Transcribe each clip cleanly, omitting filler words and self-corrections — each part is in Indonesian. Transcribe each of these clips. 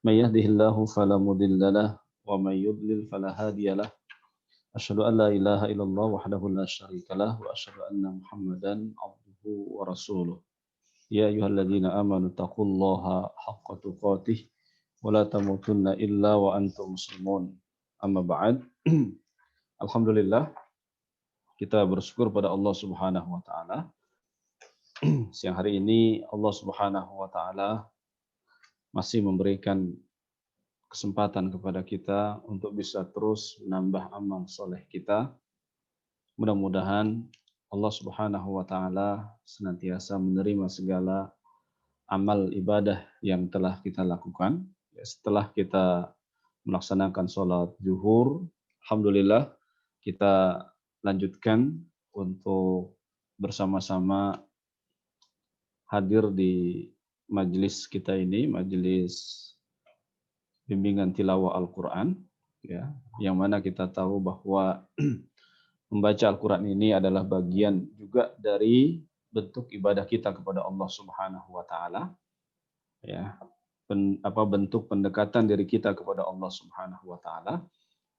من يهده الله فلا مضل له ومن يضلل فلا هادي له أشهد أن لا إله إلا الله وحده لا شريك له وأشهد أن محمدا عبده ورسوله يا أيها الذين آمنوا اتقوا الله حق تقاته ولا تموتن إلا وأنتم مسلمون أما بعد. Alhamdulillah, kita bersyukur pada Allah Subhanahu wa taala. Siang hari ini Allah Subhanahu wa taala masih memberikan kesempatan kepada kita untuk bisa terus menambah amal soleh kita. Mudah-mudahan Allah Subhanahu wa taala senantiasa menerima segala amal ibadah yang telah kita lakukan. Setelah kita melaksanakan sholat zuhur, alhamdulillah kita lanjutkan untuk bersama-sama hadir di majelis kita ini, majelis bimbingan tilawah Al-Quran, ya, yang mana kita tahu bahwa membaca Al-Quran ini adalah bagian juga dari bentuk ibadah kita kepada Allah Subhanahu wa taala, ya. Bentuk pendekatan diri kita kepada Allah Subhanahu wa taala,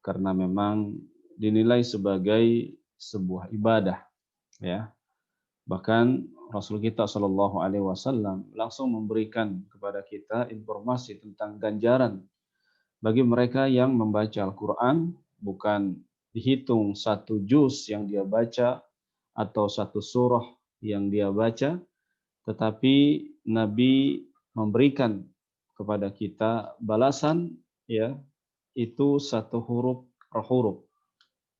karena memang dinilai sebagai sebuah ibadah, ya. Bahkan Rasul kita Shallallahu Alaihi Wasallam langsung memberikan kepada kita informasi tentang ganjaran bagi mereka yang membaca Al-Quran, bukan dihitung satu juz yang dia baca atau satu surah yang dia baca, tetapi Nabi memberikan kepada kita balasan, ya, itu satu huruf per huruf,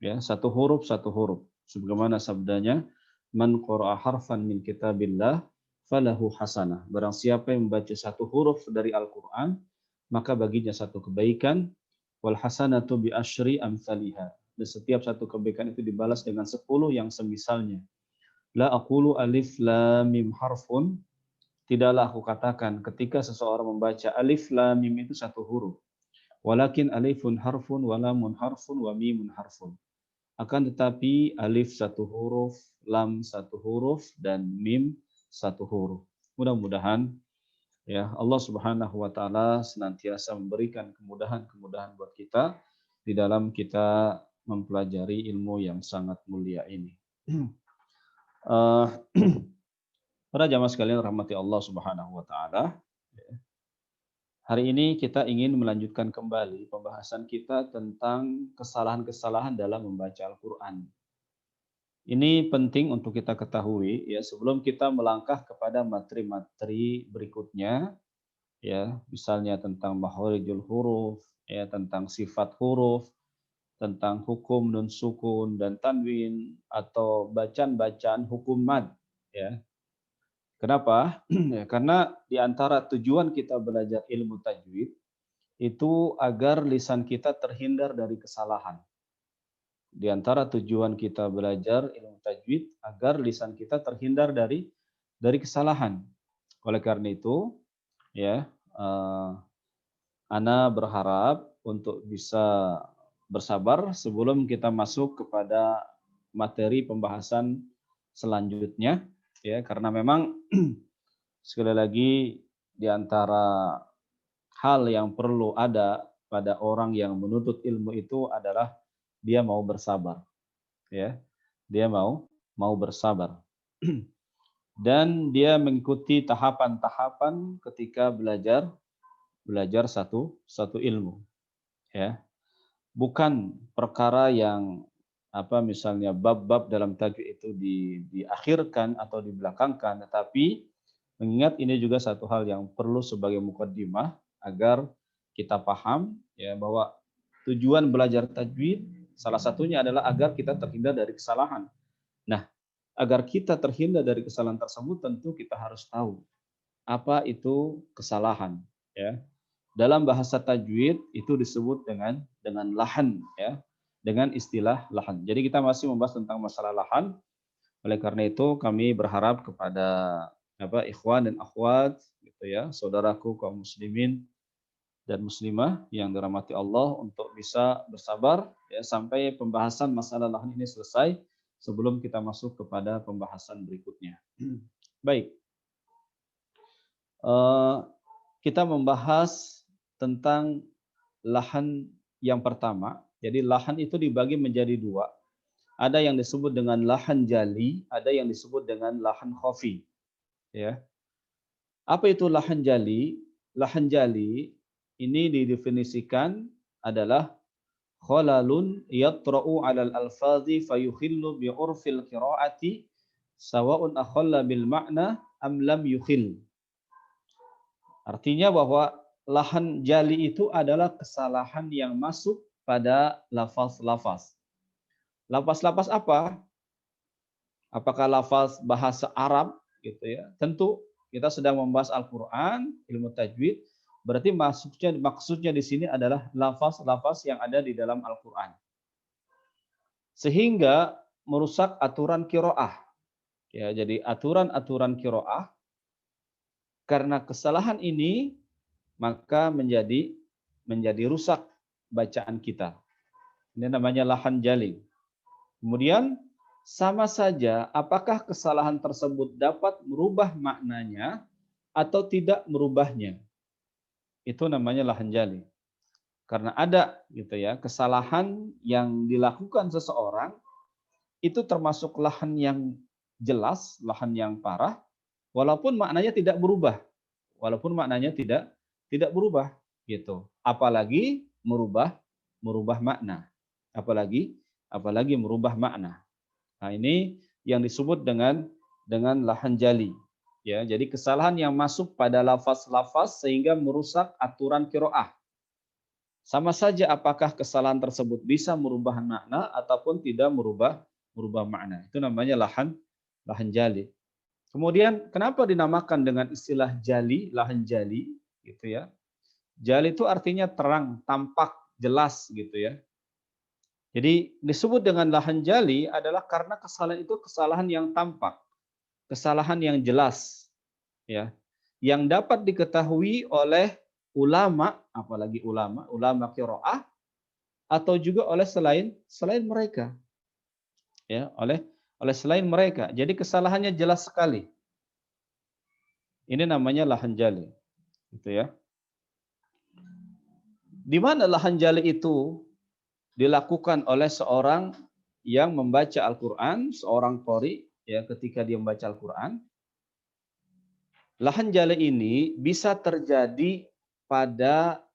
ya, satu huruf. Sebagaimana sabdanya, man qara'a harfan min kitabillah falahu hasanah. Barang siapa yang membaca satu huruf dari Al-Quran, maka baginya satu kebaikan. Wal hasanatu bi asyri amsalihha. Dan setiap satu kebaikan itu dibalas dengan 10 yang semisalnya. La aqulu alif lam mim harfun. Tidaklah aku katakan ketika seseorang membaca alif lam mim itu satu huruf. Walakin alifun harfun wa lamun harfun wa mimun harfun. Akan tetapi alif satu huruf, lam satu huruf, dan mim satu huruf. Mudah-mudahan, ya, Allah Subhanahu wa taala senantiasa memberikan kemudahan-kemudahan buat kita di dalam kita mempelajari ilmu yang sangat mulia ini. Para jamaah sekalian rahmati Allah Subhanahu wa taala, hari ini kita ingin melanjutkan kembali pembahasan kita tentang kesalahan-kesalahan dalam membaca Al-Qur'an. Ini penting untuk kita ketahui, ya, sebelum kita melangkah kepada materi-materi berikutnya, ya, misalnya tentang makharijul huruf, ya, tentang sifat huruf, tentang hukum nun sukun dan tanwin, atau bacaan-bacaan hukum mad, ya. Kenapa? Ya, karena di antara tujuan kita belajar ilmu tajwid itu agar lisan kita terhindar dari kesalahan. Di antara tujuan kita belajar ilmu tajwid agar lisan kita terhindar dari kesalahan. Oleh karena itu, ya, Ana berharap untuk bisa bersabar sebelum kita masuk kepada materi pembahasan selanjutnya, ya, karena memang sekali lagi di antara hal yang perlu ada pada orang yang menuntut ilmu itu adalah dia mau bersabar, ya. Dia mau bersabar. Dan dia mengikuti tahapan-tahapan ketika belajar satu ilmu, ya. Bukan perkara yang misalnya bab-bab dalam tajwid itu diakhirkan atau dibelakangkan, tetapi mengingat ini juga satu hal yang perlu sebagai mukaddimah agar kita paham, ya, bahwa tujuan belajar tajwid salah satunya adalah agar kita terhindar dari kesalahan. Nah, agar kita terhindar dari kesalahan tersebut tentu kita harus tahu apa itu kesalahan, ya. Dalam bahasa tajwid itu disebut dengan lahan, ya, dengan istilah lahan. Jadi kita masih membahas tentang masalah lahan. Oleh karena itu kami berharap kepada ikhwan dan akhwat, gitu ya, saudaraku kaum muslimin dan muslimah yang dirahmati Allah, untuk bisa bersabar, ya, sampai pembahasan masalah lahan ini selesai sebelum kita masuk kepada pembahasan berikutnya. Baik. Kita membahas tentang lahan yang pertama. Jadi lahan itu dibagi menjadi dua. Ada yang disebut dengan lahan jali, ada yang disebut dengan lahan khafi. Ya. Apa itu lahan jali? Lahan jali ini didefinisikan adalah khalalun yatra'u 'alal alfazi fayukhillu bi'urfil qira'ati sawa'un akhalla bil ma'na am lam yukhil. Artinya bahwa lahan jali itu adalah kesalahan yang masuk pada lafaz-lafaz. Lafaz-lafaz apa? Apakah lafaz bahasa Arab gitu ya? Tentu kita sedang membahas Al-Qur'an, ilmu tajwid, berarti maksudnya di sini adalah lafaz-lafaz yang ada di dalam Al-Qur'an. Sehingga merusak aturan qiraah. Ya, jadi aturan-aturan qiraah karena kesalahan ini maka menjadi rusak bacaan kita. Ini namanya lahan jali. Kemudian sama saja apakah kesalahan tersebut dapat merubah maknanya atau tidak merubahnya. Itu namanya lahan jali. Karena ada gitu ya, kesalahan yang dilakukan seseorang itu termasuk lahan yang jelas, lahan yang parah, walaupun maknanya tidak berubah. Walaupun maknanya tidak berubah gitu. Apalagi merubah makna. Apalagi merubah makna. Nah, ini yang disebut dengan lahan jali. Ya, jadi kesalahan yang masuk pada lafaz-lafaz sehingga merusak aturan qiraah. Sama saja apakah kesalahan tersebut bisa merubah makna ataupun tidak merubah makna. Itu namanya lahan jali. Kemudian kenapa dinamakan dengan istilah jali, lahan jali gitu ya. Jali itu artinya terang, tampak, jelas gitu ya. Jadi disebut dengan lahan jali adalah karena kesalahan itu kesalahan yang tampak, kesalahan yang jelas ya, yang dapat diketahui oleh ulama, apalagi ulama qiraah atau juga oleh selain mereka. Ya, oleh selain mereka. Jadi kesalahannya jelas sekali. Ini namanya lahan jali. Gitu ya. Di mana lahan jali itu dilakukan oleh seorang yang membaca Al-Qur'an, seorang qori ya, ketika dia membaca Al-Qur'an. Lahan jali ini bisa terjadi pada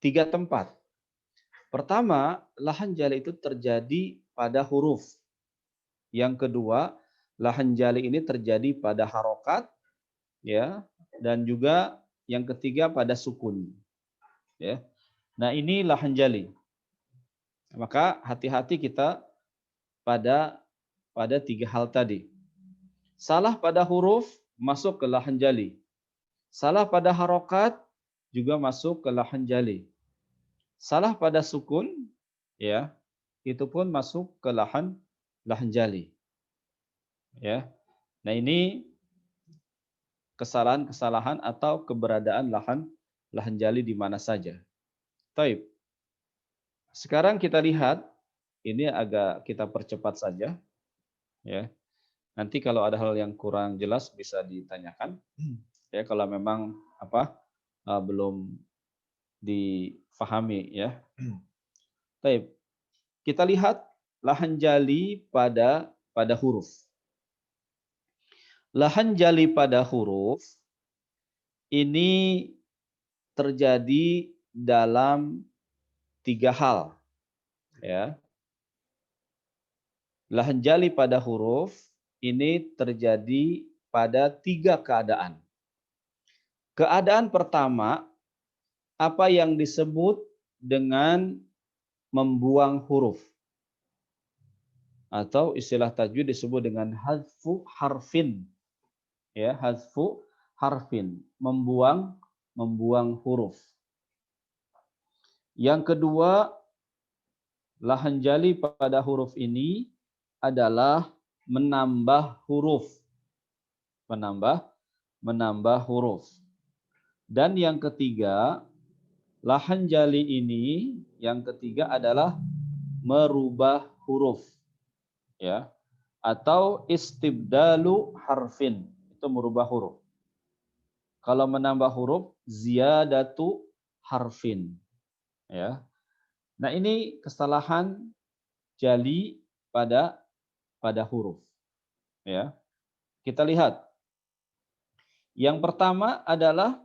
3 tempat. Pertama, lahan jali itu terjadi pada huruf. Yang kedua, lahan jali ini terjadi pada harokat, ya, dan juga yang ketiga pada sukun. Ya. Nah, ini lahan jali. Maka hati-hati kita pada 3 hal tadi. Salah pada huruf masuk ke lahan jali. Salah pada harokat juga masuk ke lahan jali. Salah pada sukun, ya, itu pun masuk ke lahan jali. Ya. Nah, ini kesalahan-kesalahan atau keberadaan lahan jali di mana saja. Taib. Sekarang kita lihat, ini agak kita percepat saja, ya. Nanti kalau ada hal yang kurang jelas bisa ditanyakan, ya. Kalau memang belum difahami, ya. Taib. Kita lihat lahan jali pada huruf. Lahan jali pada huruf ini terjadi dalam 3 hal. Ya. Lahan jali pada huruf ini terjadi pada 3 keadaan. Keadaan pertama, apa yang disebut dengan membuang huruf. Atau istilah tajwid disebut dengan hadfu harfin. Ya, hadfu harfin, membuang huruf. Yang kedua, lahan jali pada huruf ini adalah menambah huruf. Menambah huruf. Dan yang ketiga, lahan jali ini yang ketiga adalah merubah huruf. Ya. Atau istibdalu harfin, itu merubah huruf. Kalau menambah huruf, ziyadatu harfin. Ya. Nah, ini kesalahan jali pada huruf. Ya. Kita lihat. Yang pertama adalah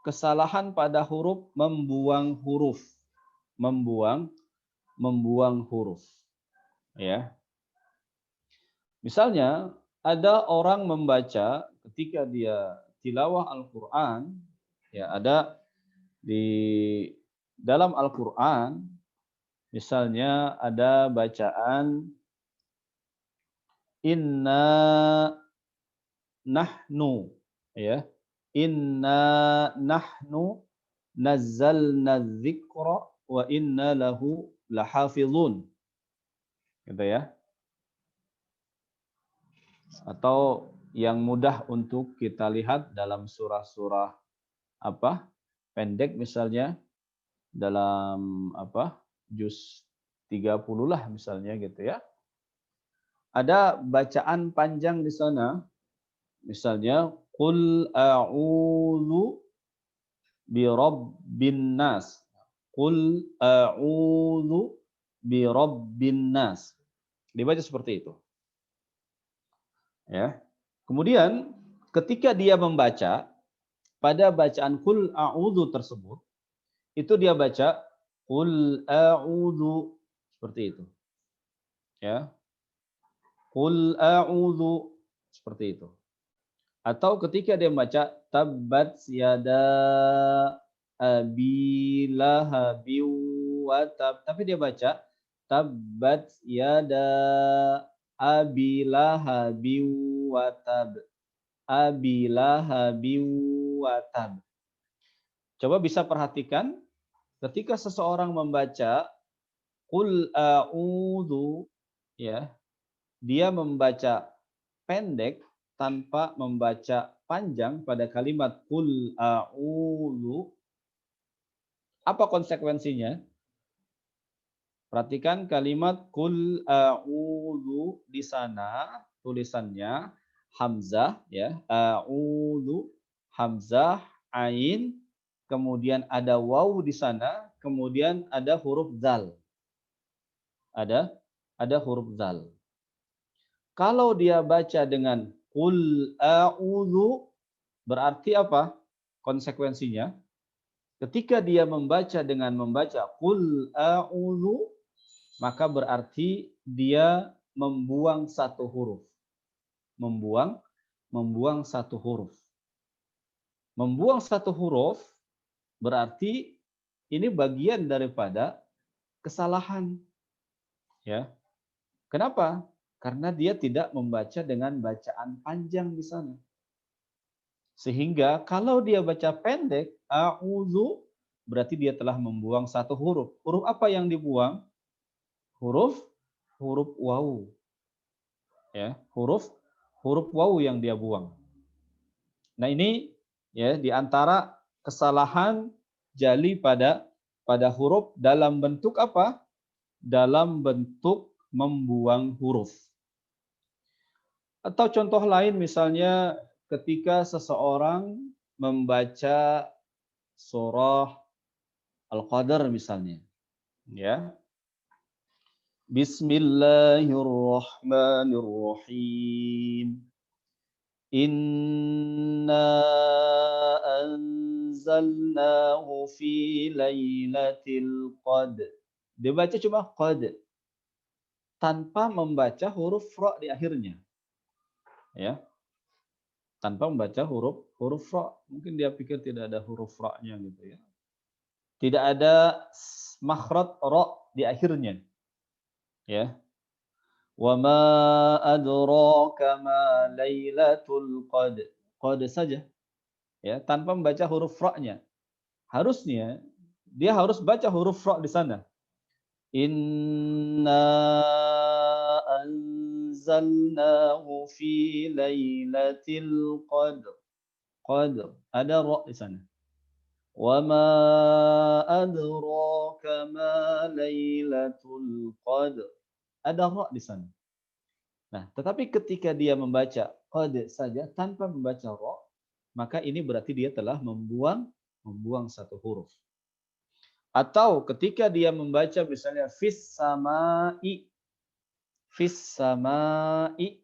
kesalahan pada huruf membuang huruf. Membuang huruf. Ya. Misalnya ada orang membaca ketika dia tilawah Al-Qur'an, ya ada di dalam Al-Qur'an misalnya ada bacaan inna nahnu, ya. Inna nahnu nazzalna dzikra wa inna lahu lahafizun. Gitu ya. Atau yang mudah untuk kita lihat dalam surah-surah apa? Pendek misalnya dalam apa? Juz 30 lah misalnya gitu ya. Ada bacaan panjang di sana. Misalnya qul a'udzu birabbin nas. Qul a'udzu birabbin nas. Dibaca seperti itu. Ya. Kemudian ketika dia membaca pada bacaan qul a'udzu tersebut, itu dia baca qul a'udzu seperti itu. Ya. Qul a'udzu seperti itu. Atau ketika dia membaca tabbat yada abi lahabi wa tab, tapi dia baca tabbat yada abi lahabi wa tab. Abi lahabi wa tab. Coba bisa perhatikan ketika seseorang membaca qul a'udzu, ya, dia membaca pendek tanpa membaca panjang pada kalimat qul a'udzu. Apa konsekuensinya? Perhatikan kalimat qul a'udzu di sana tulisannya hamzah, ya. A'udzu hamzah ain, kemudian ada waw di sana, kemudian ada huruf zal. Ada huruf zal. Kalau dia baca dengan qul a'udzu, berarti apa konsekuensinya? Ketika dia membaca dengan membaca qul a'udzu, maka berarti dia membuang satu huruf. Membuang satu huruf. Membuang satu huruf berarti ini bagian daripada kesalahan. Ya. Kenapa? Karena dia tidak membaca dengan bacaan panjang di sana. Sehingga kalau dia baca pendek, a'udzu, berarti dia telah membuang satu huruf. Huruf apa yang dibuang? Huruf waw. Ya, huruf waw yang dia buang. Nah, ini ya di antara kesalahan jali pada huruf dalam bentuk apa? Dalam bentuk membuang huruf. Atau contoh lain misalnya ketika seseorang membaca surah Al-Qadr misalnya, ya. Bismillahirrahmanirrahim. Inna anzalnahu fi lailatul qadr. Dibaca cuma qad tanpa membaca huruf ra di akhirnya. Ya. Tanpa membaca huruf ra. Mungkin dia pikir tidak ada huruf ra-nya gitu ya. Tidak ada makhraj ra di akhirnya. Ya. Wa ma adraka ma lailatul qadr. Qad saja. Ya, tanpa membaca huruf ra-nya. Harusnya dia harus baca huruf ra di sana. Inna anzalnahu fi lailatul qadr. Qadr. Ada ra di sana. Wa ma adraka ma lailatul qadr. Ada ra di sana. Nah, tetapi ketika dia membaca qad saja tanpa membaca ra, maka ini berarti dia telah membuang membuang satu huruf. Atau ketika dia membaca misalnya fis samai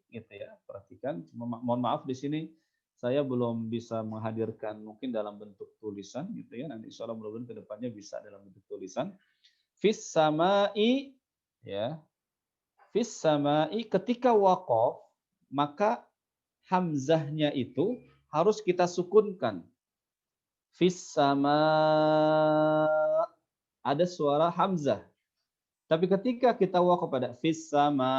gitu ya. Perhatikan, mohon maaf di sini saya belum bisa menghadirkan mungkin dalam bentuk tulisan gitu ya. Nanti insya Allah mudah-mudahan ke depannya bisa dalam bentuk tulisan. Fis samai ya. Fis samai ketika waqaf maka hamzahnya itu harus kita sukunkan. Fis sama ada suara hamzah. Tapi ketika kita waqaf pada fis sama,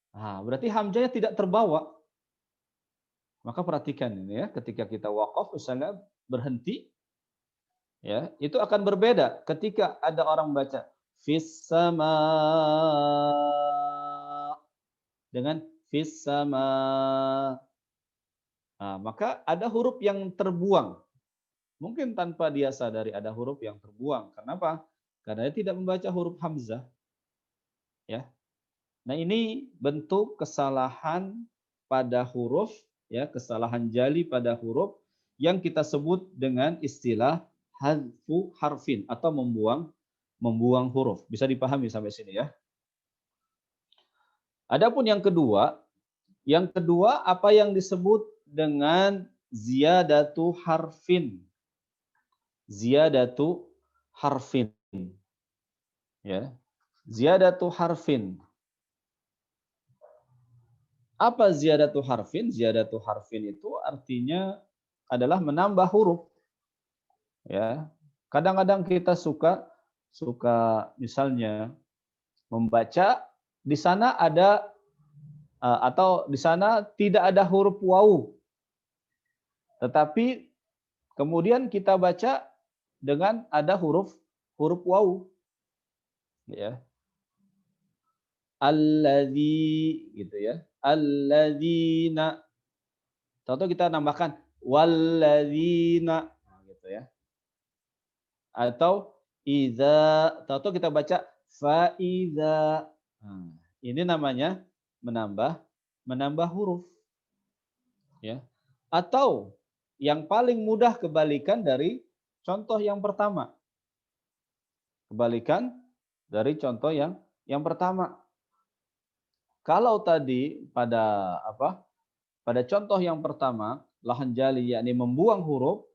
nah, berarti hamzahnya tidak terbawa. Maka perhatikan ini ya, ketika kita waqaf misalnya berhenti, ya itu akan berbeda ketika ada orang baca fis sama dengan fis sama. Nah, maka ada huruf yang terbuang. Mungkin tanpa dia sadari ada huruf yang terbuang. Kenapa? Karena dia tidak membaca huruf hamzah. Ya. Nah, ini bentuk kesalahan pada huruf, ya, kesalahan jali pada huruf yang kita sebut dengan istilah hadfu harfin atau membuang huruf. Bisa dipahami sampai sini ya. Adapun yang kedua apa yang disebut dengan ziyadatu harfin. Ziyadatu harfin. Ya. Ziyadatu harfin. Apa ziyadatu harfin? Ziyadatu harfin itu artinya adalah menambah huruf. Ya. Kadang-kadang kita suka misalnya membaca di sana ada atau di sana tidak ada huruf wawu. Tetapi kemudian kita baca dengan ada huruf wawu. Ya. Alladzi gitu ya. Alladzina. Contoh kita nambahkan walladzina gitu ya. Atau idza, contoh kita baca fa idza. Nah, ini namanya menambah huruf. Ya. Atau yang paling mudah kebalikan dari contoh yang pertama. Kebalikan dari contoh yang pertama. Kalau tadi pada pada contoh yang pertama, lahan jali yakni membuang huruf,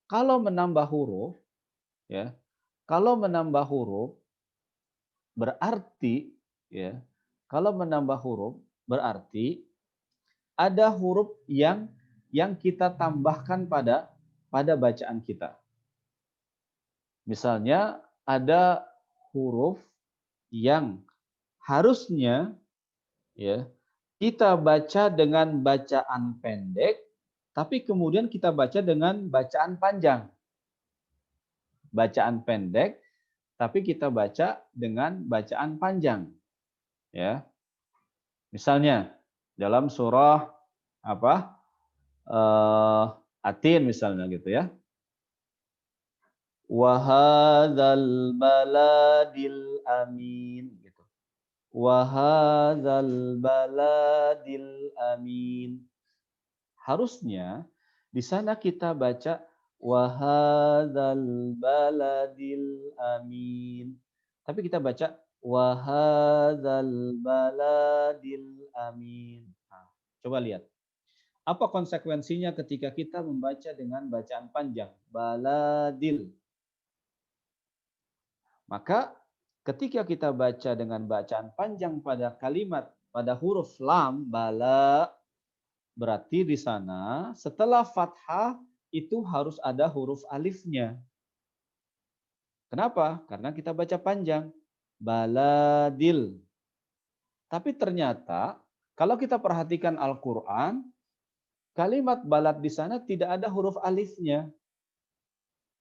kalau menambah huruf ya, kalau menambah huruf berarti ya, kalau menambah huruf berarti ada huruf yang kita tambahkan pada bacaan kita. Misalnya ada huruf yang harusnya ya kita baca dengan bacaan pendek, tapi kemudian kita baca dengan bacaan panjang. Bacaan pendek, tapi kita baca dengan bacaan panjang. Ya, misalnya dalam surah Atin misalnya gitu ya. Wahadzal baladil amin. Wahadzal baladil amin. Harusnya di sana kita baca wahadzal baladil amin. Tapi kita baca wahadzal baladil amin. Nah, coba lihat. Apa konsekuensinya ketika kita membaca dengan bacaan panjang? Baladil. Maka ketika kita baca dengan bacaan panjang pada kalimat, pada huruf lam, bala, berarti di sana setelah fathah itu harus ada huruf alifnya. Kenapa? Karena kita baca panjang. Baladil. Tapi ternyata kalau kita perhatikan Al-Quran, kalimat balad di sana tidak ada huruf alifnya.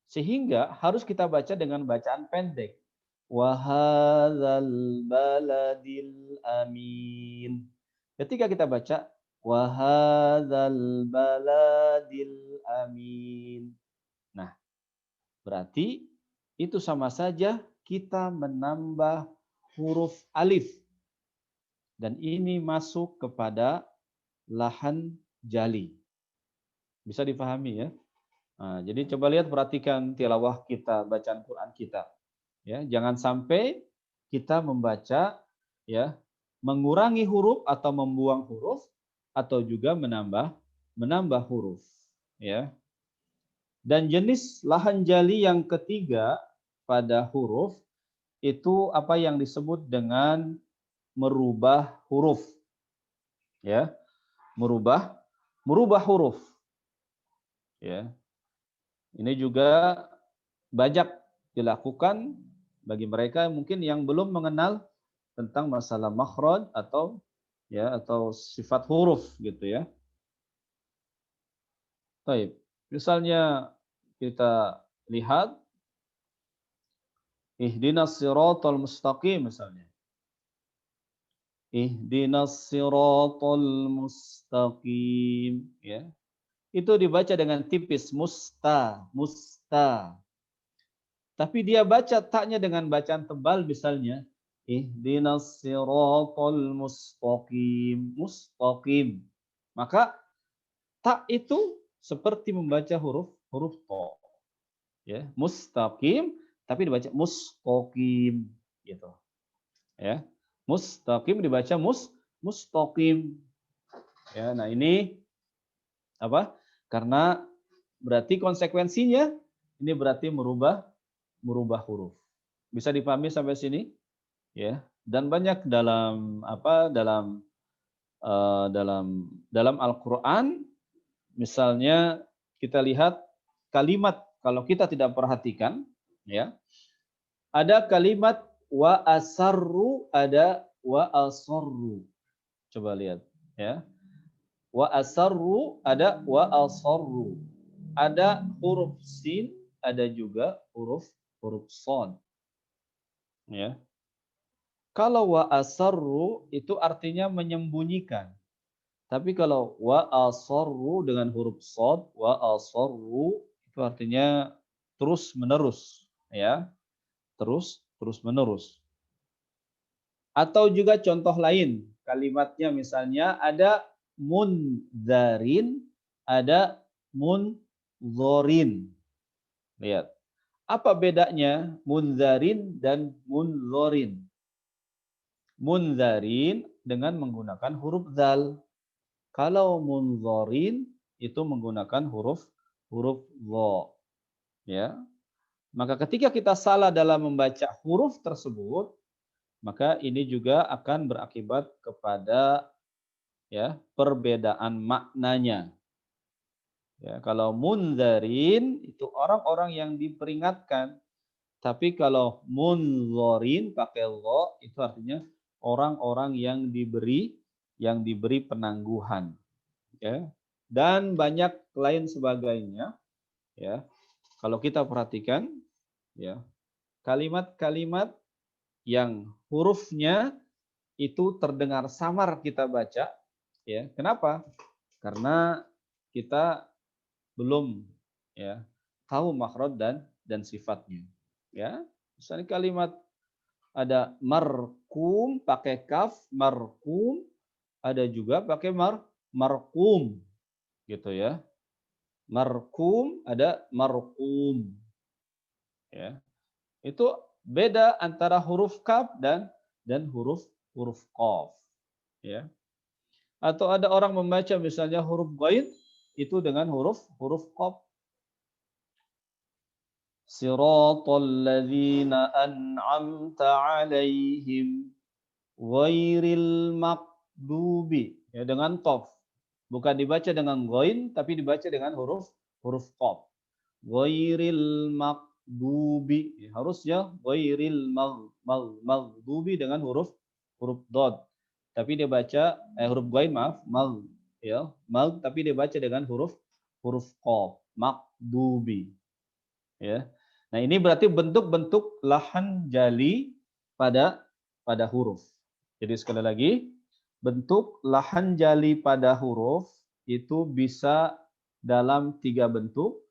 Sehingga harus kita baca dengan bacaan pendek. Wahadzal baladil amin. Ketika kita baca wahadzal baladil amin. Nah, berarti itu sama saja kita menambah huruf alif. Dan ini masuk kepada lahan jali. Bisa dipahami ya. Nah, jadi coba lihat, perhatikan tilawah kita, bacaan Quran kita. Ya, jangan sampai kita membaca ya mengurangi huruf atau membuang huruf atau juga menambah huruf ya. Dan jenis lahan jali yang ketiga pada huruf itu apa yang disebut dengan merubah huruf ya, merubah huruf ya. Ini juga banyak dilakukan bagi mereka mungkin yang belum mengenal tentang masalah makhraj atau sifat huruf gitu ya. Baik. Misalnya kita lihat ihdinas siratal mustaqim misalnya. Ihdinas siratal mustaqim ya. Itu dibaca dengan tipis musta. Tapi dia baca taknya dengan bacaan tebal misalnya ihdinas siratal mustaqim. Maka tak itu seperti membaca huruf to ya, mustaqim tapi dibaca mustaqim gitu ya. Mustaqim dibaca mustaqim ya. Nah, ini apa? Karena berarti konsekuensinya ini berarti merubah huruf. Bisa dipahami sampai sini? Ya. Dan banyak dalam dalam Al-Qur'an misalnya kita lihat kalimat, kalau kita tidak perhatikan ya, ada kalimat wa asarru, ada wa asarru. Coba lihat ya. Wa asarru, ada wa asarru. Ada huruf sin, ada juga huruf shad. Ya. Kalau wa asarru itu artinya menyembunyikan. Tapi kalau wa asarru dengan huruf shad, wa asarru itu artinya terus menerus, ya. Terus menerus. Atau juga contoh lain, kalimatnya misalnya ada munzarin, ada munzorin. Lihat. Apa bedanya munzarin dan munzorin? Munzarin dengan menggunakan huruf zal. Kalau munzorin itu menggunakan huruf dha. Ya. Maka ketika kita salah dalam membaca huruf tersebut, maka ini juga akan berakibat kepada ya perbedaan maknanya. Ya, kalau munzarin itu orang-orang yang diperingatkan. Tapi kalau munzorin pakai lo itu artinya orang-orang yang diberi penangguhan, ya. Dan banyak lain sebagainya, ya. Kalau kita perhatikan, ya, kalimat-kalimat yang hurufnya itu terdengar samar kita baca, ya. Kenapa? Karena kita belum ya tahu makhraj dan sifatnya. Ya, misalnya kalimat ada markum pakai kaf, markum, ada juga pakai markum, gitu ya. Markum ada markum, ya. Itu beda antara huruf kaf dan huruf qaf, ya. Atau ada orang membaca misalnya huruf ghain itu dengan huruf qaf. Siratal ladzina an'amta 'alaihim ghairil maghdubi, ya, dengan qaf. Bukan dibaca dengan ghain tapi dibaca dengan huruf qaf. Ghairil maghdubi, ya, harusnya ghairil maghdubi dengan huruf dhad. Tapi dia baca huruf ghain, maaf, ya, tapi dia baca dengan huruf qaf, maghdubi. Ya. Nah, ini berarti bentuk-bentuk lahan jali pada huruf. Jadi sekali lagi, bentuk lahan jali pada huruf itu bisa dalam 3 bentuk.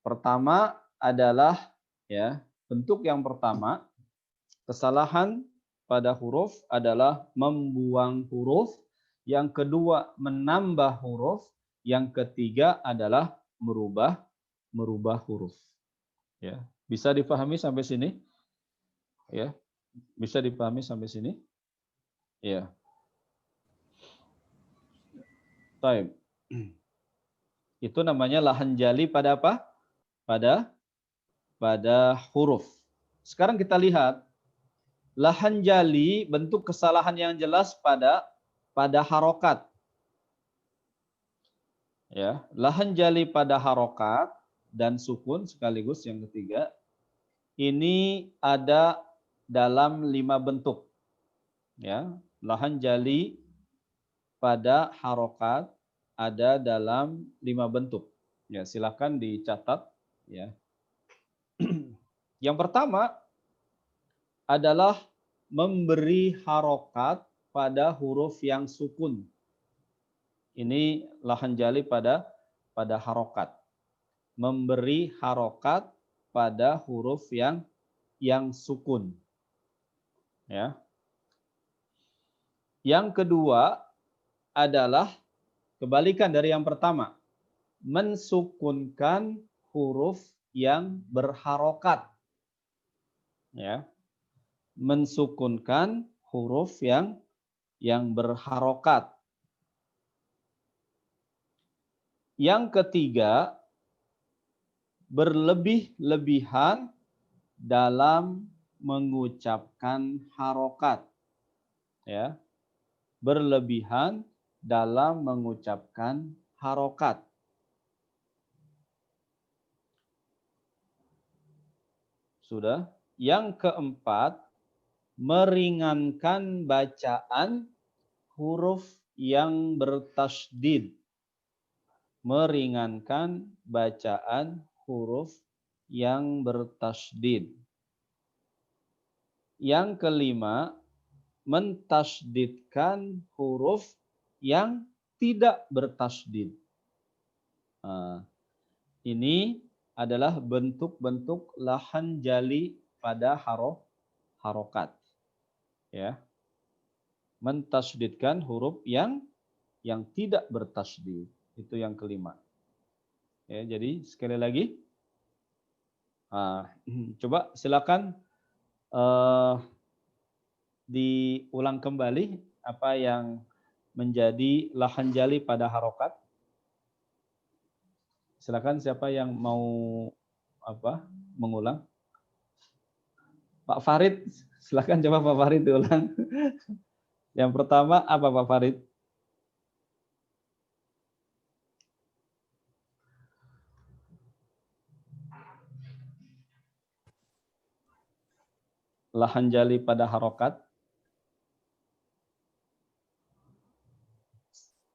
Pertama adalah ya, bentuk yang pertama, kesalahan pada huruf adalah membuang huruf. Yang kedua, menambah huruf. Yang ketiga adalah merubah huruf. Ya, bisa dipahami sampai sini? Ya, bisa dipahami sampai sini? Ya. Baik. Itu namanya lahan jali pada apa? Pada huruf. Sekarang kita lihat lahan jali bentuk kesalahan yang jelas pada harokat. Ya, lahan jali pada harokat dan sukun sekaligus yang ketiga. Ini ada dalam 5 bentuk. Ya, lahan jali pada harokat ada dalam 5 bentuk. Ya, silakan dicatat. Ya. Yang pertama adalah memberi harokat pada huruf yang sukun. Ini lahan jali pada harokat. Memberi harokat pada huruf yang sukun. Ya. Yang kedua adalah kebalikan dari yang pertama. Mensukunkan huruf yang berharokat. Ya. Mensukunkan huruf yang berharokat. Yang ketiga, berlebih-lebihan dalam mengucapkan harokat. Ya. Berlebihan dalam mengucapkan harokat. Sudah. Yang keempat, meringankan bacaan huruf yang bertasydid. Meringankan bacaan huruf yang bertasydid. Yang kelima, mentasydidkan huruf yang tidak bertasydid. Nah, ini adalah bentuk-bentuk lahan jali pada harokat. Ya. Mentasydidkan huruf yang tidak bertasydid. Itu yang kelima. Ya, jadi sekali lagi, coba silakan diulang kembali apa yang menjadi lahan jali pada harokat. Silakan siapa yang mau mengulang? Pak Farid, silakan coba Pak Farid diulang. Yang pertama apa Pak Farid? Lahan jali pada harokat.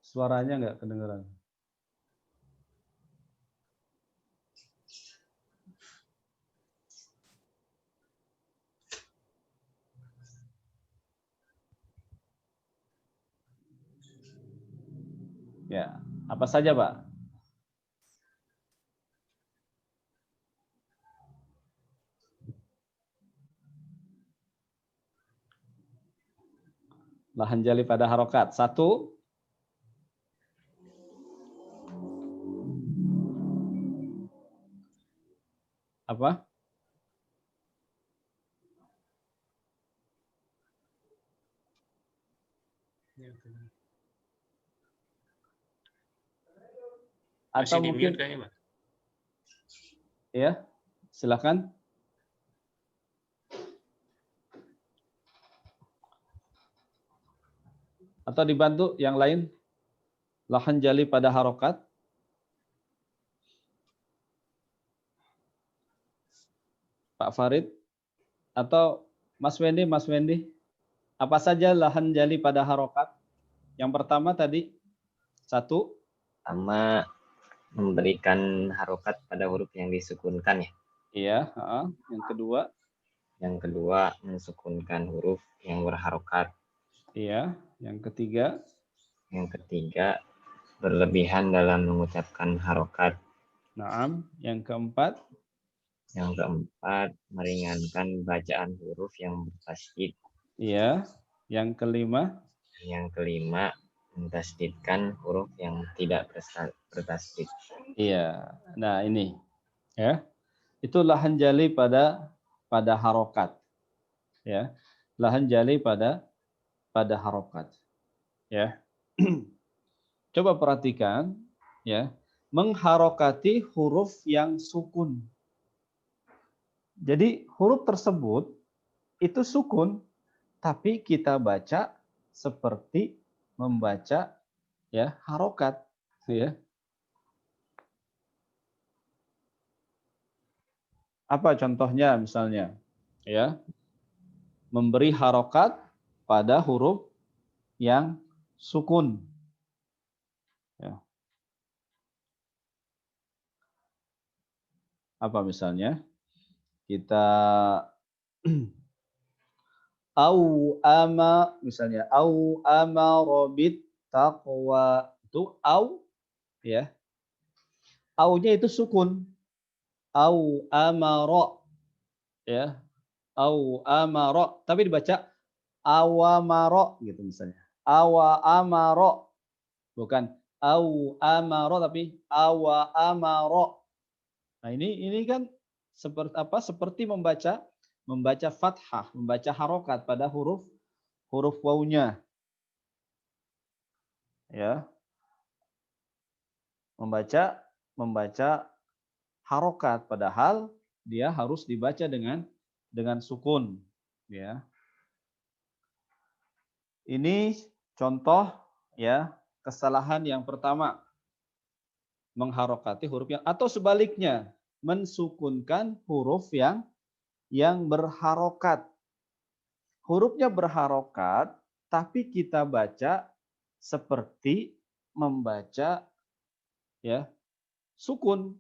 Suaranya nggak kedengeran. Ya, apa saja Pak? Lahan jali pada harokat. Satu. Apa? Atau mungkin kayaknya, Pak. Ya, silakan. Atau dibantu yang lain. Lahan jali pada harokat. Pak Farid. Atau Mas Wendy. Apa saja lahan jali pada harokat? Yang pertama tadi. Satu. Pertama, memberikan harokat pada huruf yang disukunkan ya. Iya. Yang kedua. Yang kedua, mensukunkan huruf yang berharokat. Iya. Yang ketiga. Yang ketiga, berlebihan dalam mengucapkan harokat. Naam. Yang keempat. Yang keempat, meringankan bacaan huruf yang bertasydid. Iya. Yang kelima. Yang kelima, mentasdidkan huruf yang tidak bertasdid. Iya. Nah, ini ya. Itu lahan jali pada harokat, ya. Lahan jali pada harokat, ya. Coba perhatikan, ya. Mengharokati huruf yang sukun. Jadi huruf tersebut itu sukun, tapi kita baca seperti membaca ya harokat, ya. Apa contohnya misalnya? Ya, memberi harokat pada huruf yang sukun. Ya. Apa misalnya? Kita misalnya au amarobit taqwa itu au ya. Au-nya itu sukun. Au amaro ya. Au amaro tapi dibaca awamaro gitu misalnya. Awa amaro bukan au amaro tapi awa amaro. Nah, ini kan seperti apa? Seperti membaca fathah, membaca harokat pada huruf wawunya, ya. Membaca harokat padahal dia harus dibaca dengan sukun, ya. Ini contoh ya kesalahan yang pertama, mengharokati huruf yang atau sebaliknya, mensukunkan huruf yang berharokat. Hurufnya berharokat, tapi kita baca seperti membaca ya sukun.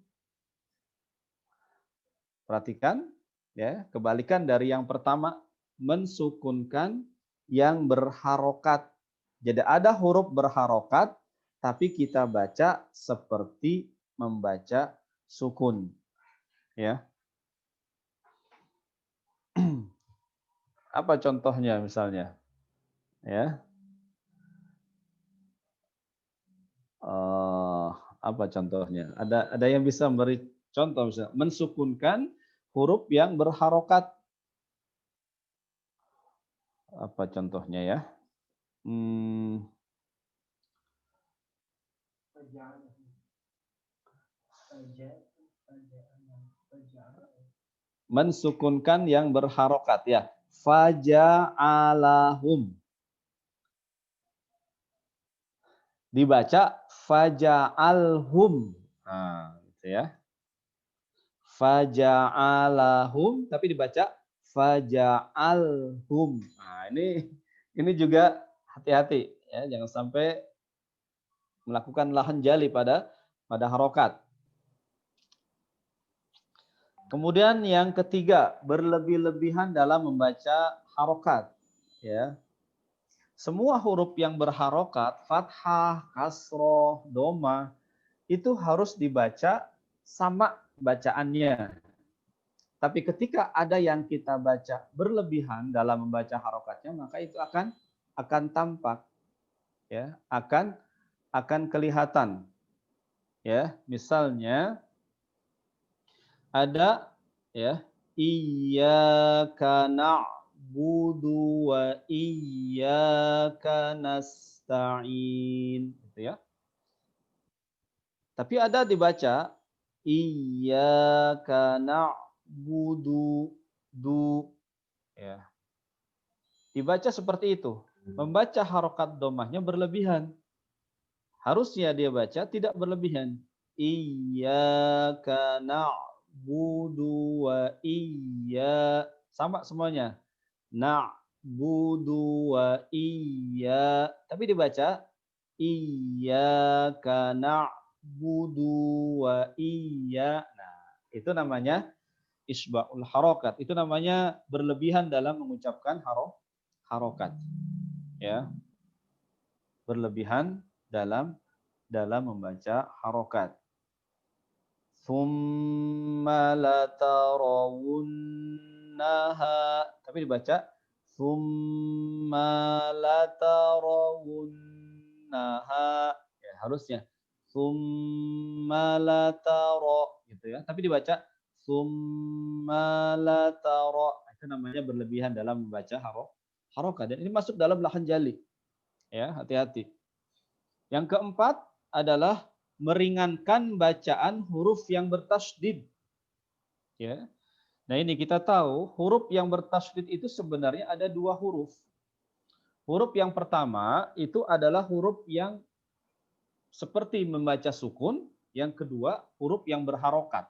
Perhatikan ya, kebalikan dari yang pertama, mensukunkan yang berharokat. Jadi ada huruf berharokat, tapi kita baca seperti membaca sukun. Ya. Apa contohnya misalnya? Ya. Apa contohnya? Ada yang bisa memberi contoh misalnya mensukunkan huruf yang berharokat. Apa contohnya ya? Mensukunkan yang berharokat ya. Faja'alahum. Dibaca faja'alhum. Nah, gitu ya. Faja'alahum tapi dibaca faja'alhum. Nah, ini juga hati-hati ya, jangan sampai melakukan lahan jali pada harokat. Kemudian yang ketiga, berlebih-lebihan dalam membaca harokat. Ya. Semua huruf yang berharokat, fathah, kasroh, doma, itu harus dibaca sama bacaannya. Tapi ketika ada yang kita baca berlebihan dalam membaca harokatnya, maka itu akan tampak, ya, akan kelihatan. Ya, misalnya ada ya iyyaka na'budu wa iyyaka nasta'in gitu ya. Tapi ada dibaca iyyaka na'budu ya. Dibaca seperti itu. Membaca harokat domahnya berlebihan. Harusnya dia baca tidak berlebihan. Iyyaka na'budu wa sama semuanya. Na'budu wa tapi dibaca iyyaka na'budu wa Nah, itu namanya isba'ul harokat. Itu namanya berlebihan dalam mengucapkan harokat. Ya. Berlebihan dalam membaca harokat. Thumma latarawunnaha. Tapi dibaca thumma latarawunnaha. tarawunnaha. Ya, harusnya summa la tara gitu ya. Tapi dibaca summa la tara. Itu namanya berlebihan dalam membaca harokat. Dan ini masuk dalam lahan jali. Ya, hati-hati. Yang keempat adalah meringankan bacaan huruf yang bertasydid. Ya. Nah, ini kita tahu huruf yang bertasydid itu sebenarnya ada dua huruf. Huruf yang pertama itu adalah huruf yang seperti membaca sukun, yang kedua huruf yang berharokat.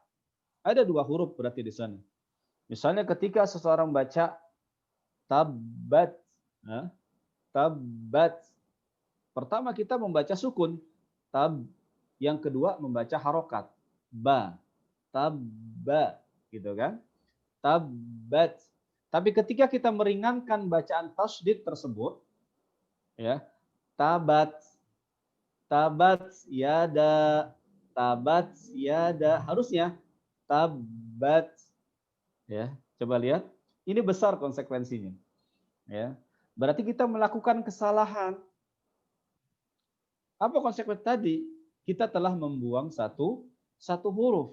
Ada dua huruf berarti di sana. Misalnya ketika seseorang baca tabat, tabat. Pertama kita membaca sukun, tab. Yang kedua membaca harokat, ba, tabba, gitu kan? Tabat. Tapi ketika kita meringankan bacaan tasydid tersebut, ya, tabat, tabat yada, tabat yada, harusnya tabat. Ya, coba lihat, ini besar konsekuensinya. Ya, berarti kita melakukan kesalahan. Apa konsekuensi tadi? Kita telah membuang satu huruf.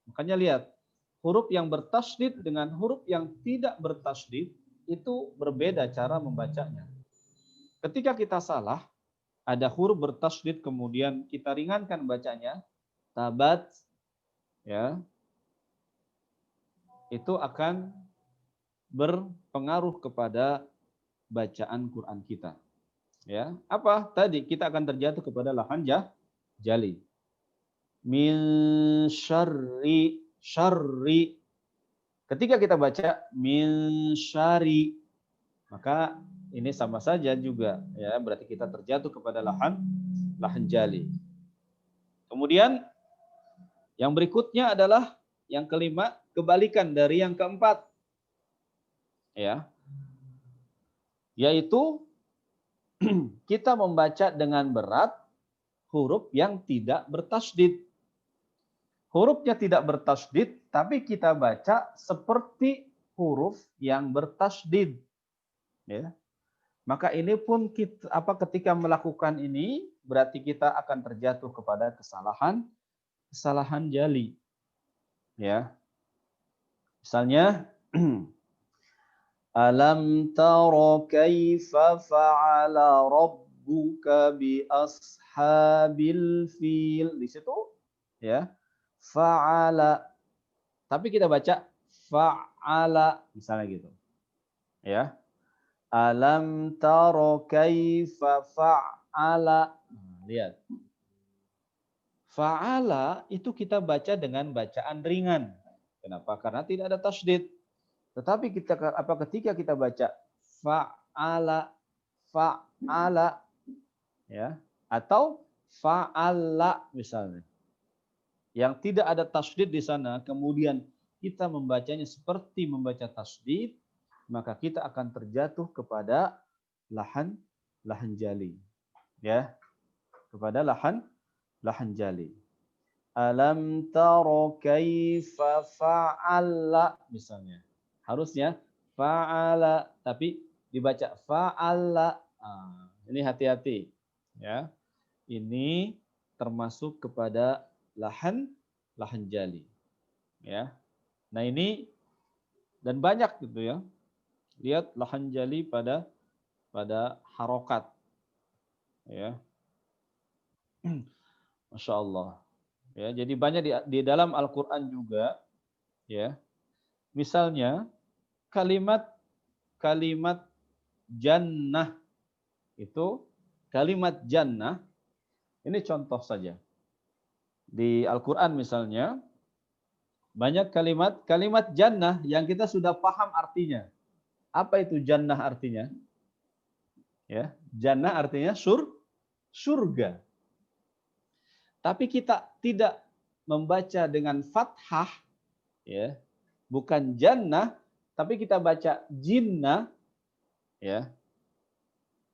Makanya lihat, huruf yang bertasydid dengan huruf yang tidak bertasydid itu berbeda cara membacanya. Ketika kita salah, ada huruf bertasydid kemudian kita ringankan bacanya, tabat, ya, itu akan berpengaruh kepada bacaan Quran kita. Ya, apa tadi kita akan terjatuh kepada lahan jali. Min syarri, syarri. Ketika kita baca min syari, maka ini sama saja juga, ya, berarti kita terjatuh kepada lahan jali. Kemudian yang berikutnya adalah yang kelima, kebalikan dari yang keempat, ya, yaitu kita membaca dengan berat huruf yang tidak bertasydid. Hurufnya tidak bertasydid, tapi kita baca seperti huruf yang bertasydid. Ya. Maka ini pun kita, ketika melakukan ini berarti kita akan terjatuh kepada kesalahan jali. Ya. Misalnya alam tara kaifa fa'ala rabbuka bi ashabil fil. Di situ ya. Fa'ala. Tapi kita baca fa'ala misalnya gitu. Ya. Alam tara kaifa fa'ala. Lihat. Fa'ala itu kita baca dengan bacaan ringan. Kenapa? Karena tidak ada tasydid. Tetapi ketika kita baca fa'ala, fa'ala, ya, atau fa'ala misalnya, yang tidak ada tasydid di sana, kemudian kita membacanya seperti membaca tasydid, maka kita akan terjatuh kepada lahan jali, ya, kepada lahan jali. Alam tara kaifa fa'ala misalnya. Harusnya fa'ala, tapi dibaca fa'ala. Ini hati-hati, ya. Ini termasuk kepada lahan jali, ya. Nah ini dan banyak gitu ya. Lihat lahan jali pada harokat, ya. Masya Allah. Ya, jadi banyak di dalam Al-Quran juga, ya. Misalnya kalimat jannah itu, kalimat jannah ini contoh saja. Di Al-Quran misalnya, banyak kalimat jannah yang kita sudah paham artinya. Apa itu jannah artinya? Ya, jannah artinya surga. Tapi kita tidak membaca dengan fathah, ya, bukan jannah, tapi kita baca jinnah, ya.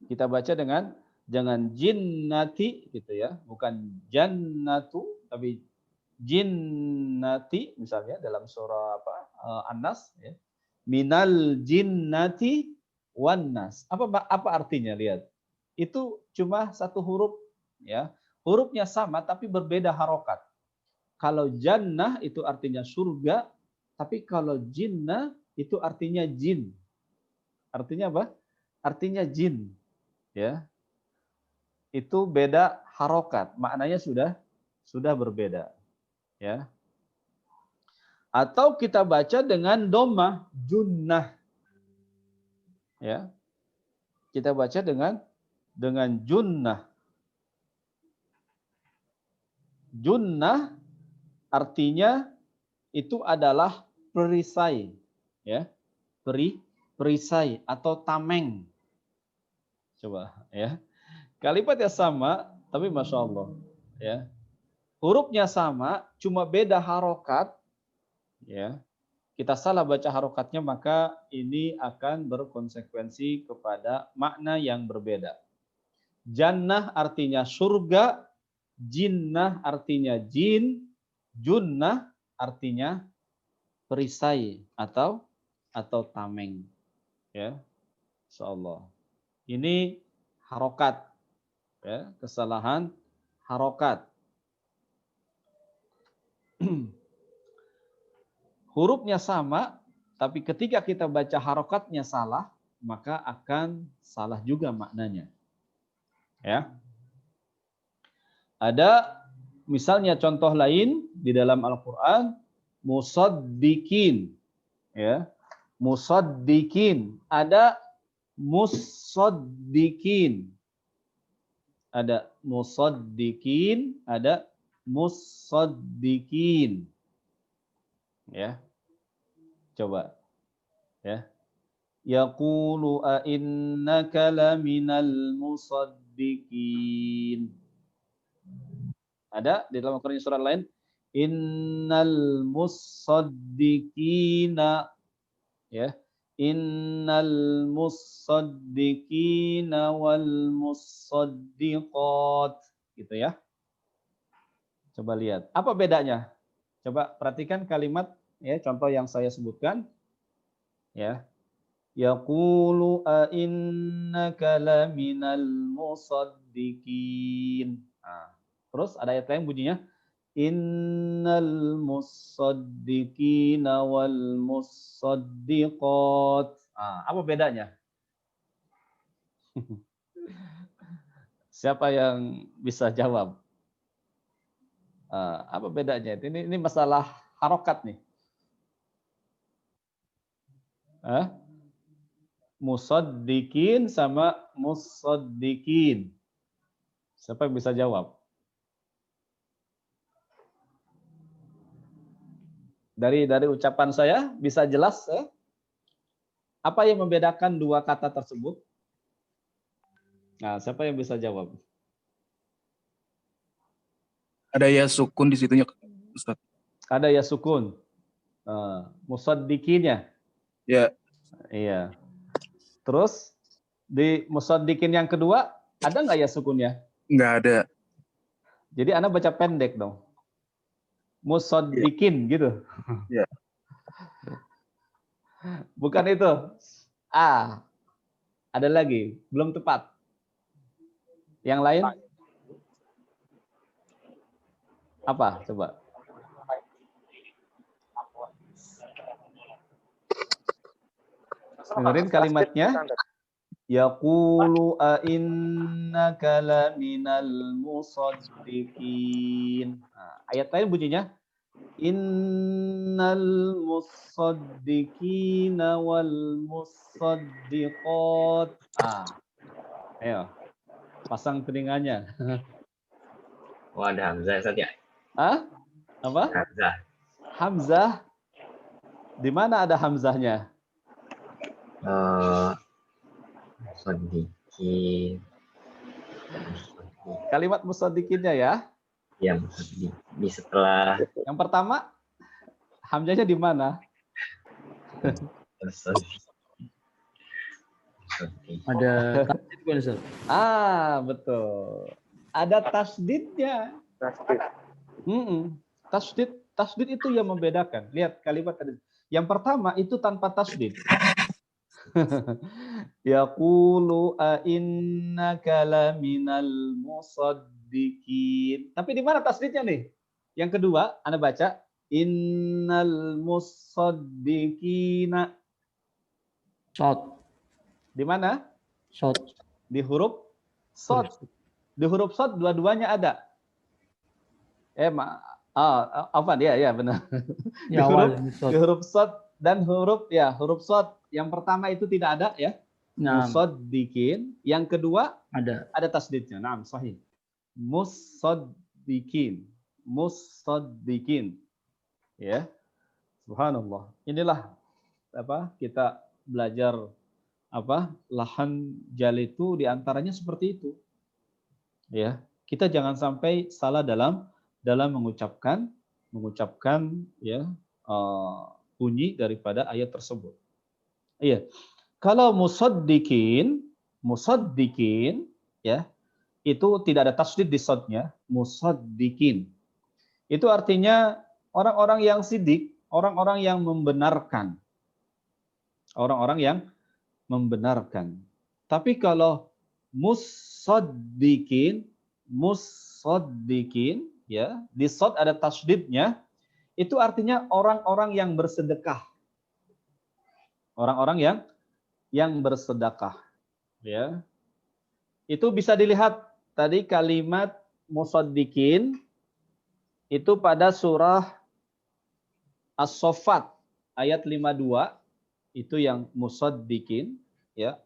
Kita baca dengan jangan jinnati gitu ya, bukan jannatu tapi jinnati misalnya dalam surah An-Nas, ya. Minal jinnati wan nas. Apa artinya? Lihat. itu cuma satu huruf, ya. Hurufnya sama tapi berbeda harokat. Kalau jannah itu artinya surga, tapi kalau jinnah itu artinya jin. Artinya apa? Artinya jin, ya. Itu beda harokat, maknanya sudah berbeda, ya. Atau kita baca dengan dhammah junnah, ya. Kita baca dengan junnah. Junnah artinya itu adalah perisai, ya. Perisai atau tameng. Coba, ya. Kalimatnya sama, tapi masya Allah, ya. Hurufnya sama, cuma beda harokat, ya. Kita salah baca harokatnya, maka ini akan berkonsekuensi kepada makna yang berbeda. Jannah artinya surga, jinnah artinya jin, junnah artinya perisai atau tameng. Ya, insyaallah. Ini harokat, ya, kesalahan harokat. Hurufnya sama, tapi ketika kita baca harokatnya salah, maka akan salah juga maknanya. Ya. Ada misalnya contoh lain di dalam Al-Qur'an, musaddiqin, ya. Musaddiqin, ada musaddiqin. Ada musaddiqin, ada musaddiqin. Ya. Coba. Ya. Yaqulu a innaka laminal musaddiqin. Ada di dalam Al-Qur'an surat lain, innal musaddiqina, ya. Innal musaddiqina wal musaddiqat, gitu ya. Coba lihat, apa bedanya? Coba perhatikan kalimat, ya, contoh yang saya sebutkan, ya. Yaqulu a innaka laminal musaddiqin. Nah, terus ada ayat lain bunyinya, innal musaddiqina wal musaddiqat. Nah, apa bedanya? Siapa yang bisa jawab? Apa bedanya? Ini masalah harokat nih. Musaddiqin sama musaddiqin. Siapa yang bisa jawab? Dari ucapan saya bisa jelas, ya? Apa yang membedakan dua kata tersebut? Nah, siapa yang bisa jawab? Ada ya sukun di situnya, Ustaz. Ada ya sukun. Musaddiqinnya. Ya. Iya. Terus di musaddiqin yang kedua ada nggak ya sukunnya? Nggak ada. Jadi Anda baca pendek dong. Musaddiqin, ya. Gitu. Ya. Bukan itu. Ada lagi, belum tepat. Yang lain? Apa? Coba. Dengerin kalimatnya. Yaqulu a innaka laminal musaddiqin. Ayat lain bunyinya, innal musaddiqina wal musaddiqat. Ayo. Pasang telinganya. Oh, ada Hamzah Ustaz ya? Apa? Hamzah. Hamzah. Di mana ada hamzahnya? Musaddiqin. Kalimat musaddiqinnya ya. Ya, musaddiqin. Di setelah Yang pertama, hamzahnya di mana? Ada tasdid kan, Ustaz? Betul. Ada tasdidnya. Tasdid itu yang membedakan. Lihat kalimat tadi. Yang pertama itu tanpa tasdid. Yaqulu a innaka laminal musaddiqin. Tapi di mana tasdidnya nih? Yang kedua, Anda baca innal musaddiqina. Shot. Di mana? Shot. Di huruf shad. Di huruf shad dua-duanya ada. Apa dia? Ya benar. Ya, Di huruf shad dan huruf shad yang pertama itu tidak ada ya. Nah, Musaddiqin. Yang kedua ada tasdidnya. Naam, sahih. Musaddiqin. Musaddiqin. Ya. Subhanallah. Inilah kita belajar lahan jali itu diantaranya seperti itu. Ya. Kita jangan sampai salah dalam mengucapkan ya bunyi daripada ayat tersebut. Iya. Kalau musaddiqin ya, itu tidak ada tasdid di shadnya, musaddiqin. Itu artinya orang-orang yang sidik, orang-orang yang membenarkan. Orang-orang yang membenarkan. Tapi kalau musaddiqin ya, di shad ada tasdidnya, itu artinya orang-orang yang bersedekah. Orang-orang yang bersedekah, ya. Itu bisa dilihat tadi kalimat musaddiqin itu pada surah As-Saffat ayat 52 itu yang musaddiqin, ya.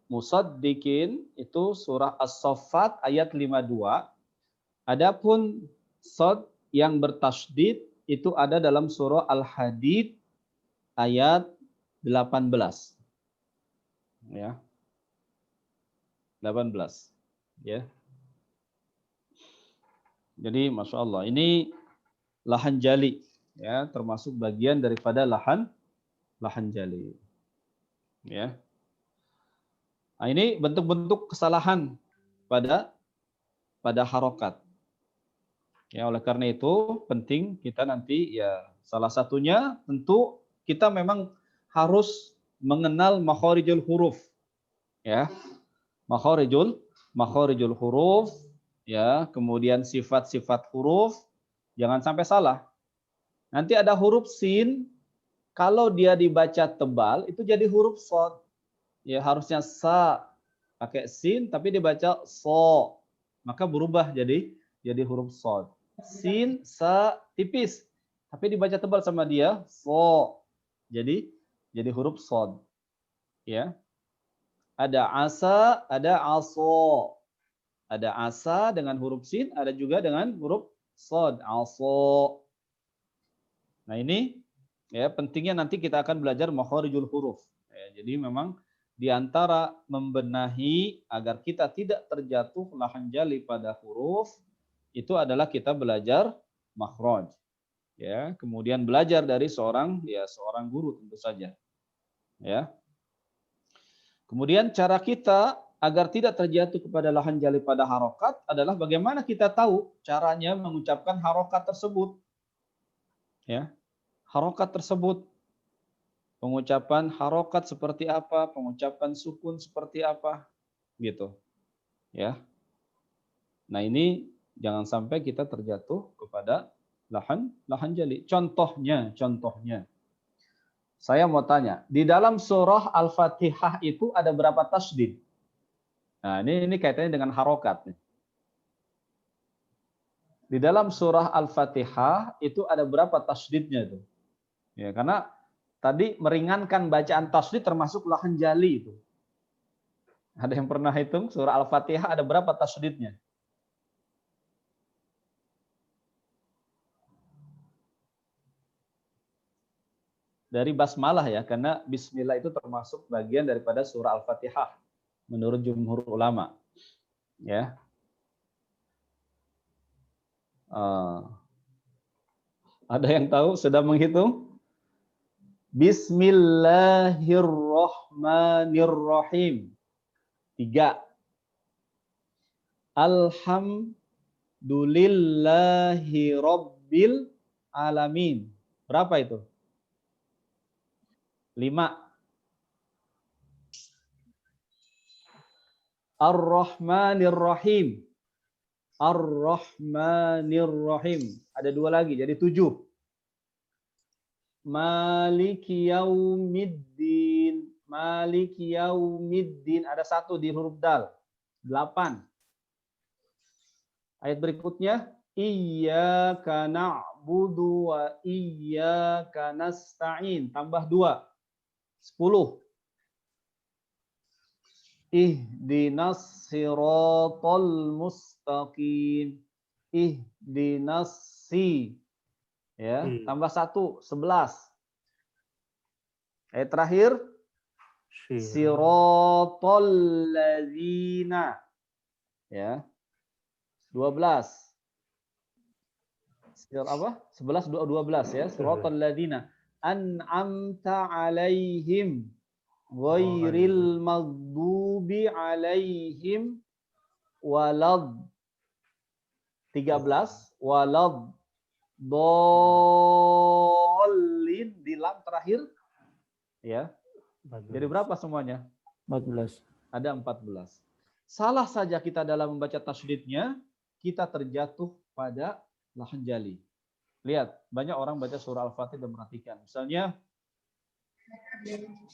Musaddiqin itu surah As-Saffat ayat 52. Adapun shad yang bertasydid itu ada dalam surah Al-Hadid ayat 18. Ya. 18. Ya. Jadi Masya Allah, ini lahan jali. Ya, termasuk bagian daripada lahan jali. Ya. Nah, ini bentuk-bentuk kesalahan pada harokat. Ya, oleh karena itu penting kita nanti ya salah satunya tentu kita memang harus mengenal makharijul huruf. Ya. Makharijul huruf, ya, kemudian sifat-sifat huruf, jangan sampai salah. Nanti ada huruf sin, kalau dia dibaca tebal itu jadi huruf shad. Ya, harusnya sa pakai sin tapi dibaca so, maka berubah jadi huruf shad. Sin sa tipis tapi dibaca tebal sama dia so, jadi huruf shad. Ya. Ada asa, ada aso. Ada asa dengan huruf sin, ada juga dengan huruf shad, aso. Nah, ini ya pentingnya nanti kita akan belajar makharijul huruf. Ya, jadi memang di antara membenahi agar kita tidak terjatuh lahan jali pada huruf itu adalah kita belajar makhraj. Ya, kemudian belajar dari seorang guru tentu saja. Ya. Kemudian cara kita agar tidak terjatuh kepada lahan jali pada harokat adalah bagaimana kita tahu caranya mengucapkan harokat tersebut. Ya. Harokat tersebut. Pengucapan harokat seperti apa, pengucapan sukun seperti apa, gitu. Ya. Nah, ini jangan sampai kita terjatuh kepada lahan jali. Contohnya. Saya mau tanya, di dalam surah Al-Fatihah itu ada berapa tasydid? Nah, ini kaitannya dengan harokat. Di dalam surah Al-Fatihah itu ada berapa tasydidnya itu? Ya, karena tadi meringankan bacaan tasydid termasuk lahan jali itu. Ada yang pernah hitung surah Al-Fatihah ada berapa tasydidnya? Dari basmalah ya, karena bismillah itu termasuk bagian daripada surah Al-Fatihah menurut jumhur ulama. Ya. Ada yang tahu sudah menghitung? Bismillahirrahmanirrahim. 3. Alhamdulillahi rabbil alamin. Berapa itu? 5. Ar-Rahmanir Rahim. Ar-Rahmanir Rahim. Ada 2 lagi, jadi 7. Maliki Yaumiddin. Maliki Yaumiddin. Ada 1 di huruf dal. 8. Ayat berikutnya. Iyyaka na'budu wa iyyaka nasta'in. Tambah 2. 10. Ihdinas siratal mustaqim. Ihdinas ya, tambah 1, 11. Ayat terakhir siratal ladzina, ya, 12. Apa? 11 12 ya. Siratal ladzina an'amta alaihim ghairil maghdubi alaihim walad. 13 walad dolin di lam terakhir, ya. Jadi berapa semuanya? 14. Ada 14. Salah saja kita dalam membaca tasydidnya, kita terjatuh pada lahan jali. Lihat, banyak orang baca surah Al-Fatihah dan perhatikan. Misalnya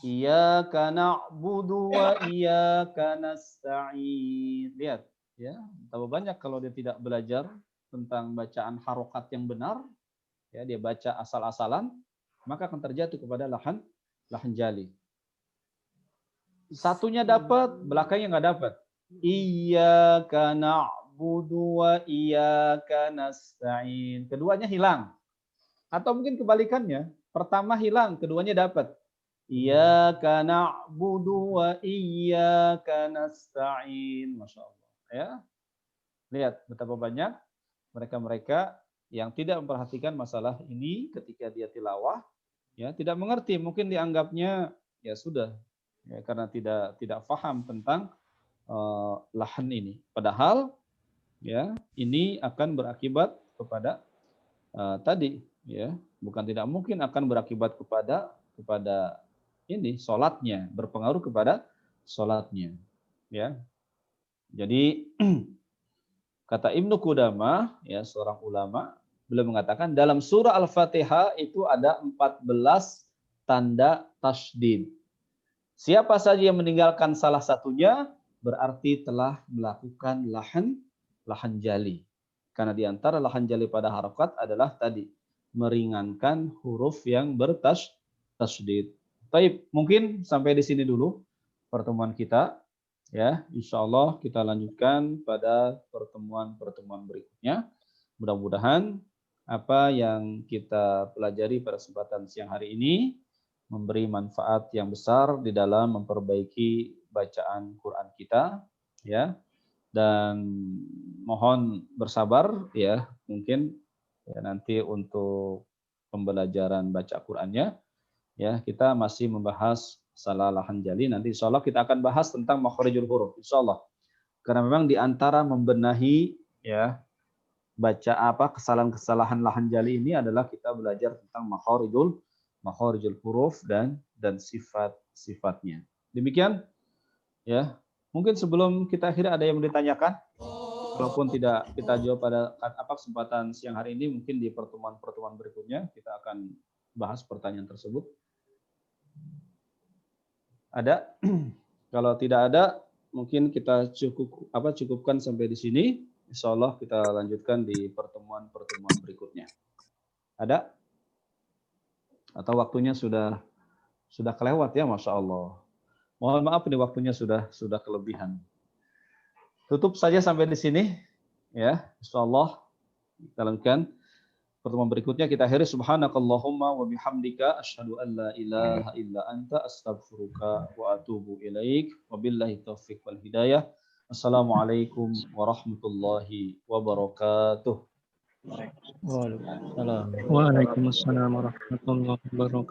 Iyyaka na'budu wa iyyaka nasta'in. Lihat, ya, betapa banyak kalau dia tidak belajar tentang bacaan harokat yang benar, ya, dia baca asal-asalan, maka akan terjatuh kepada lahan jali. Satunya dapat, belakangnya nggak dapat. Iyyaka na'budu wa iyyaka nasta'in. Keduanya hilang. Atau mungkin kebalikannya, pertama hilang, keduanya dapat. Iyyaka na'budu wa iyyaka nasta'in. Masya Allah. Ya. Lihat betapa banyak mereka-mereka yang tidak memperhatikan masalah ini ketika dia tilawah, ya, tidak mengerti, mungkin dianggapnya ya sudah, ya, karena tidak paham tentang lahan ini. Padahal ya ini akan berakibat kepada tadi, ya, bukan tidak mungkin akan berakibat kepada ini sholatnya, berpengaruh kepada sholatnya, ya. Jadi kata Ibnu Qudamah, ya, seorang ulama, beliau mengatakan dalam surah Al-Fatihah itu ada 14 tanda tasydid. Siapa saja yang meninggalkan salah satunya berarti telah melakukan lahan jali. Karena di antara lahan jali pada harokat adalah tadi meringankan huruf yang bertasydid. Baik, mungkin sampai di sini dulu pertemuan kita. Ya, insya Allah kita lanjutkan pada pertemuan berikutnya. Mudah-mudahan apa yang kita pelajari pada kesempatan siang hari ini memberi manfaat yang besar di dalam memperbaiki bacaan Quran kita, ya. Dan mohon bersabar, ya, mungkin ya nanti untuk pembelajaran baca Qurannya, ya, kita masih membahas salah lahan jali. Nanti insya Allah kita akan bahas tentang makharijul huruf, insya Allah. Karena memang di antara membenahi, ya, baca kesalahan-kesalahan lahan jali ini adalah kita belajar tentang makharijul huruf dan sifat-sifatnya. Demikian, ya. Mungkin sebelum kita akhiri ada yang mau ditanyakan? Walaupun tidak kita jawab pada kesempatan siang hari ini, mungkin di pertemuan berikutnya kita akan bahas pertanyaan tersebut. Ada? Kalau tidak ada, mungkin kita cukupkan sampai di sini. Insya Allah kita lanjutkan di pertemuan berikutnya. Ada? Atau waktunya sudah kelewat ya, Masya Allah. Mohon maaf ini waktunya sudah kelebihan. Tutup saja sampai di sini, ya. Insya Allah kita lanjutkan pertemuan berikutnya. Kita akhiri subhanakallahumma wa bihamdika asyhadu an la ilaha illa anta astaghfiruka wa atubu ilaik. Wabillahi taufiq wal hidayah. Assalamualaikum warahmatullahi wabarakatuh. Waalaikumsalam. Waalaikumsalam warahmatullahi wabarakatuh.